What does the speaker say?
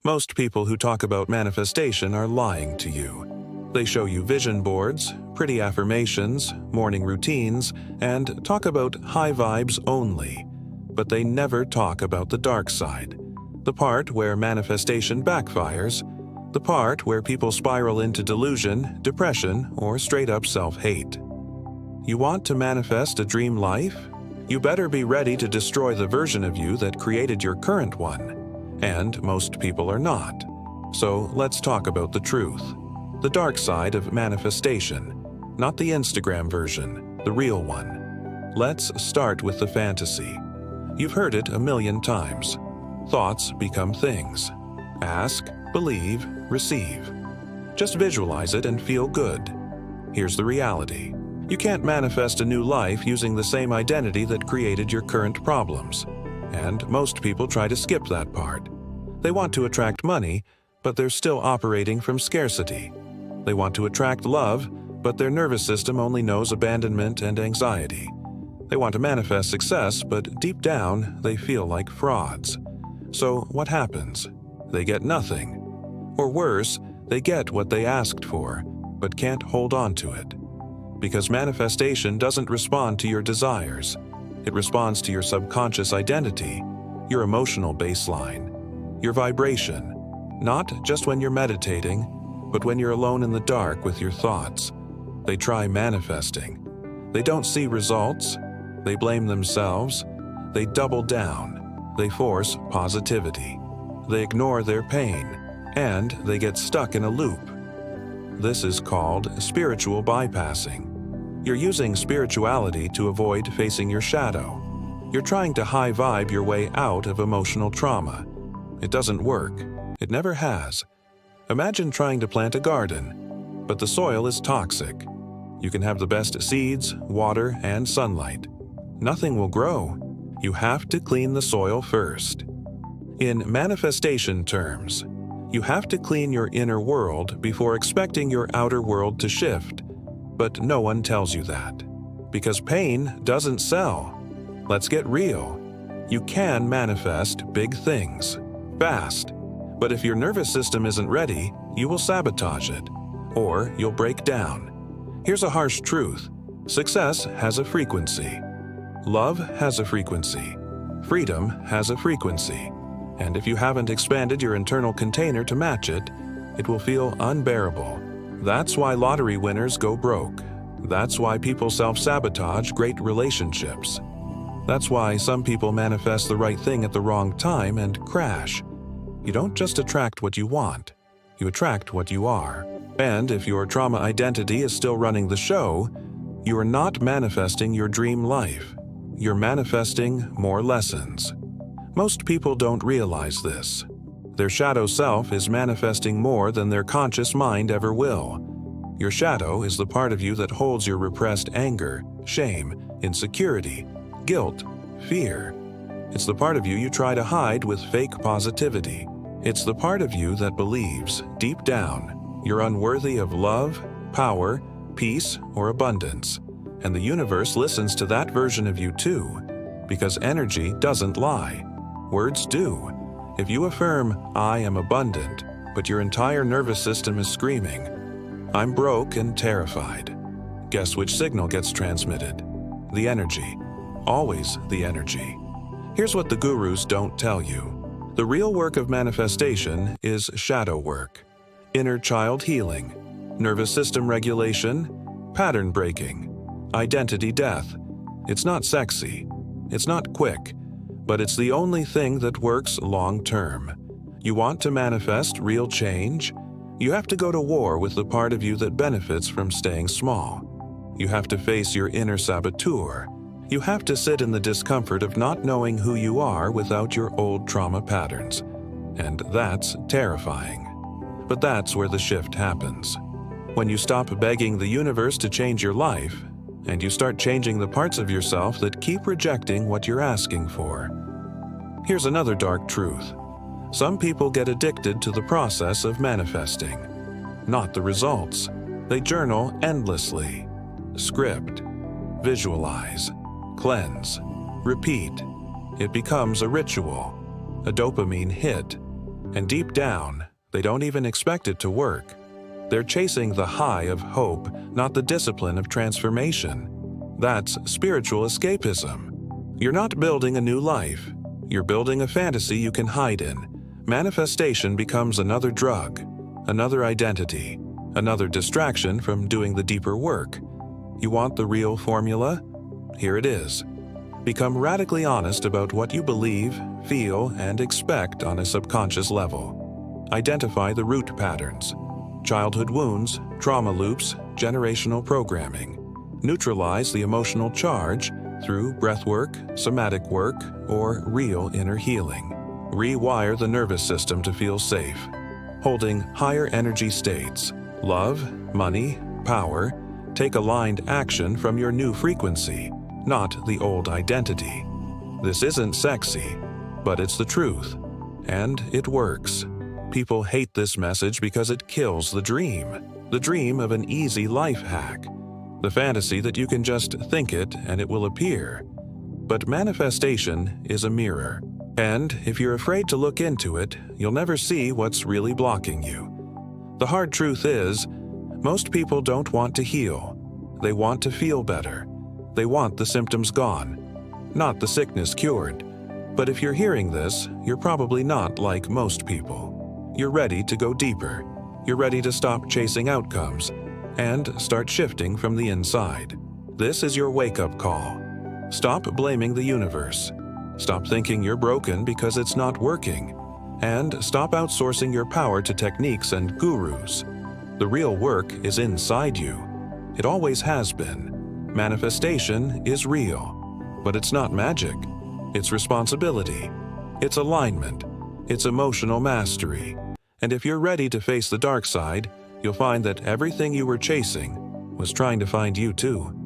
Most people who talk about manifestation are lying to you. They show you vision boards, pretty affirmations, morning routines, and talk about high vibes only. But they never talk about the dark side, the part where manifestation backfires, the part where people spiral into delusion, depression, or straight-up self-hate. You want to manifest a dream life? You better be ready to destroy the version of you that created your current one. And most people are not. So let's talk about the truth. The dark side of manifestation, not the Instagram version, the real one. Let's start with the fantasy. You've heard it a million times. Thoughts become things. Ask, believe, receive. Just visualize it and feel good. Here's the reality. You can't manifest a new life using the same identity that created your current problems. And most people try to skip that part. They want to attract money, but they're still operating from scarcity. They want to attract love, but their nervous system only knows abandonment and anxiety. They want to manifest success, but deep down, they feel like frauds. So what happens? They get nothing. Or worse, they get what they asked for, but can't hold on to it. Because manifestation doesn't respond to your desires. It responds to your subconscious identity, your emotional baseline, your vibration, not just when you're meditating, but when you're alone in the dark with your thoughts. They try manifesting. They don't see results. They blame themselves. They double down. They force positivity. They ignore their pain, and they get stuck in a loop. This is called spiritual bypassing. You're using spirituality to avoid facing your shadow. You're trying to high vibe your way out of emotional trauma. It doesn't work. It never has. Imagine trying to plant a garden, but the soil is toxic. You can have the best seeds, water, and sunlight. Nothing will grow. You have to clean the soil first. In manifestation terms, you have to clean your inner world before expecting your outer world to shift. But no one tells you that. Because pain doesn't sell. Let's get real. You can manifest big things, fast. But if your nervous system isn't ready, you will sabotage it. Or you'll break down. Here's a harsh truth. Success has a frequency. Love has a frequency. Freedom has a frequency. And if you haven't expanded your internal container to match it, it will feel unbearable. That's why lottery winners go broke. That's why people self-sabotage great relationships. That's why some people manifest the right thing at the wrong time and crash. You don't just attract what you want. You attract what you are. And if your trauma identity is still running the show, you are not manifesting your dream life. You're manifesting more lessons. Most people don't realize this. Their shadow self is manifesting more than their conscious mind ever will. Your shadow is the part of you that holds your repressed anger, shame, insecurity, guilt, fear. It's the part of you try to hide with fake positivity. It's the part of you that believes, deep down, you're unworthy of love, power, peace, or abundance. And the universe listens to that version of you too, because energy doesn't lie. Words do. If you affirm, I am abundant, but your entire nervous system is screaming, I'm broke and terrified. Guess which signal gets transmitted? The energy. Always the energy. Here's what the gurus don't tell you. The real work of manifestation is shadow work, inner child healing, nervous system regulation, pattern breaking, identity death. It's not sexy. It's not quick. But it's the only thing that works long-term. You want to manifest real change? You have to go to war with the part of you that benefits from staying small. You have to face your inner saboteur. You have to sit in the discomfort of not knowing who you are without your old trauma patterns. And that's terrifying. But that's where the shift happens. When you stop begging the universe to change your life, and you start changing the parts of yourself that keep rejecting what you're asking for. Here's another dark truth. Some people get addicted to the process of manifesting, not the results. They journal endlessly, script, visualize, cleanse, repeat. It becomes a ritual, a dopamine hit. And deep down, they don't even expect it to work. They're chasing the high of hope, not the discipline of transformation. That's spiritual escapism. You're not building a new life. You're building a fantasy you can hide in. Manifestation becomes another drug, another identity, another distraction from doing the deeper work. You want the real formula? Here it is. Become radically honest about what you believe, feel, and expect on a subconscious level. Identify the root patterns: childhood wounds, trauma loops, generational programming. Neutralize the emotional charge through breathwork, somatic work, or real inner healing. Rewire the nervous system to feel safe. Holding higher energy states, love, money, power, take aligned action from your new frequency, not the old identity. This isn't sexy, but it's the truth. And it works. People hate this message because it kills the dream of an easy life hack, the fantasy that you can just think it and it will appear. But manifestation is a mirror, and if you're afraid to look into it, you'll never see what's really blocking you. The hard truth is, most people don't want to heal. They want to feel better. They want the symptoms gone, not the sickness cured. But if you're hearing this, you're probably not like most people. You're ready to go deeper. You're ready to stop chasing outcomes and start shifting from the inside. This is your wake-up call. Stop blaming the universe. Stop thinking you're broken because it's not working. And stop outsourcing your power to techniques and gurus. The real work is inside you. It always has been. Manifestation is real. But it's not magic. It's responsibility. It's alignment. It's emotional mastery. And if you're ready to face the dark side, you'll find that everything you were chasing was trying to find you too.